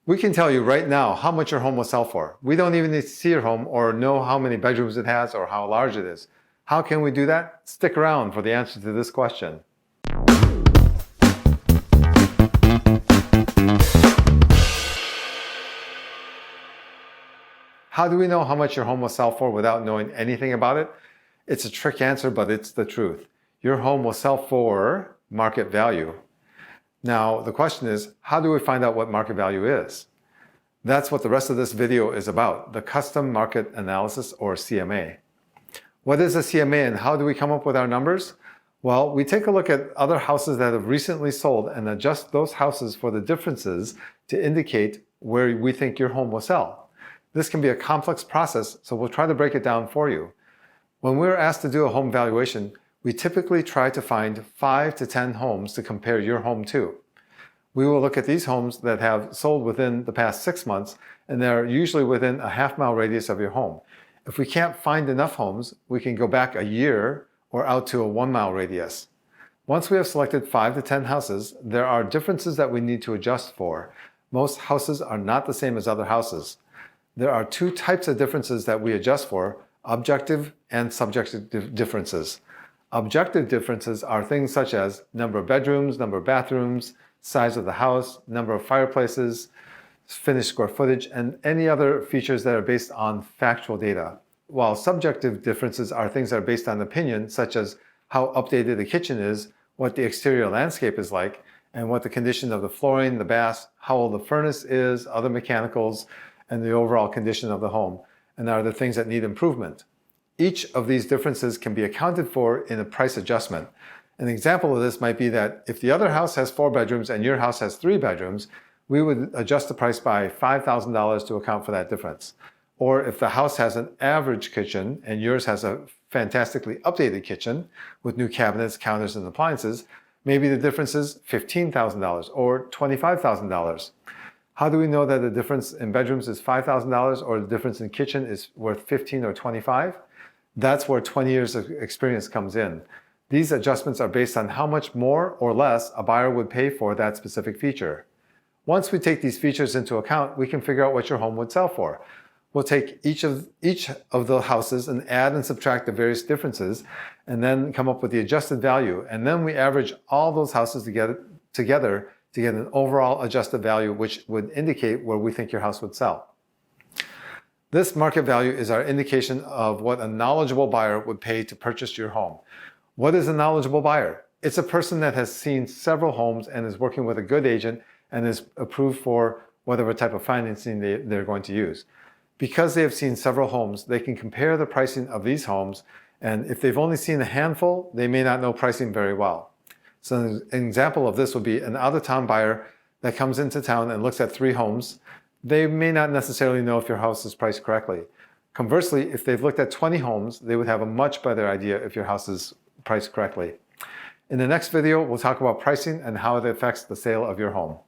We can tell you right now how much your home will sell for. We don't even need to see your home or know how many bedrooms it has or how large it is. How can we do that? Stick around for the answer to this question. How do we know how much your home will sell for without knowing anything about it? It's a trick answer, but it's the truth. Your home will sell for market value. Now, the question is, how do we find out what market value is? That's what the rest of this video is about, the Custom Market Analysis, or CMA. What is a CMA and how do we come up with our numbers? Well, we take a look at other houses that have recently sold and adjust those houses for the differences to indicate where we think your home will sell. This can be a complex process, so we'll try to break it down for you. When we're asked to do a home valuation, we typically try to find 5 to 10 homes to compare your home to. We will look at these homes that have sold within the past 6 months, and they're usually within a half-mile radius of your home. If we can't find enough homes, we can go back a year or out to a 1-mile radius. Once we have selected 5 to 10 houses, there are differences that we need to adjust for. Most houses are not the same as other houses. There are 2 types of differences that we adjust for: objective and subjective differences. Objective differences are things such as number of bedrooms, number of bathrooms, size of the house, number of fireplaces, finished square footage, and any other features that are based on factual data. While subjective differences are things that are based on opinion, such as how updated the kitchen is, what the exterior landscape is like, and what the condition of the flooring, the baths, how old the furnace is, other mechanicals, and the overall condition of the home, and are the things that need improvement. Each of these differences can be accounted for in a price adjustment. An example of this might be that if the other house has 4 bedrooms and your house has 3 bedrooms, we would adjust the price by $5,000 to account for that difference. Or if the house has an average kitchen and yours has a fantastically updated kitchen with new cabinets, counters, and appliances, maybe the difference is $15,000 or $25,000. How do we know that the difference in bedrooms is $5,000 or the difference in kitchen is worth $15,000 or $25,000? That's where 20 years of experience comes in. These adjustments are based on how much more or less a buyer would pay for that specific feature. Once we take these features into account, we can figure out what your home would sell for. We'll take each of the houses and add and subtract the various differences and then come up with the adjusted value. And then we average all those houses together to get an overall adjusted value, which would indicate where we think your house would sell. This market value is our indication of what a knowledgeable buyer would pay to purchase your home. What is a knowledgeable buyer? It's a person that has seen several homes and is working with a good agent and is approved for whatever type of financing they're going to use. Because they have seen several homes, they can compare the pricing of these homes, and if they've only seen a handful, they may not know pricing very well. So an example of this would be an out-of-town buyer that comes into town and looks at 3 homes. They may not necessarily know if your house is priced correctly. Conversely, if they've looked at 20 homes, they would have a much better idea if your house is priced correctly. In the next video, we'll talk about pricing and how it affects the sale of your home.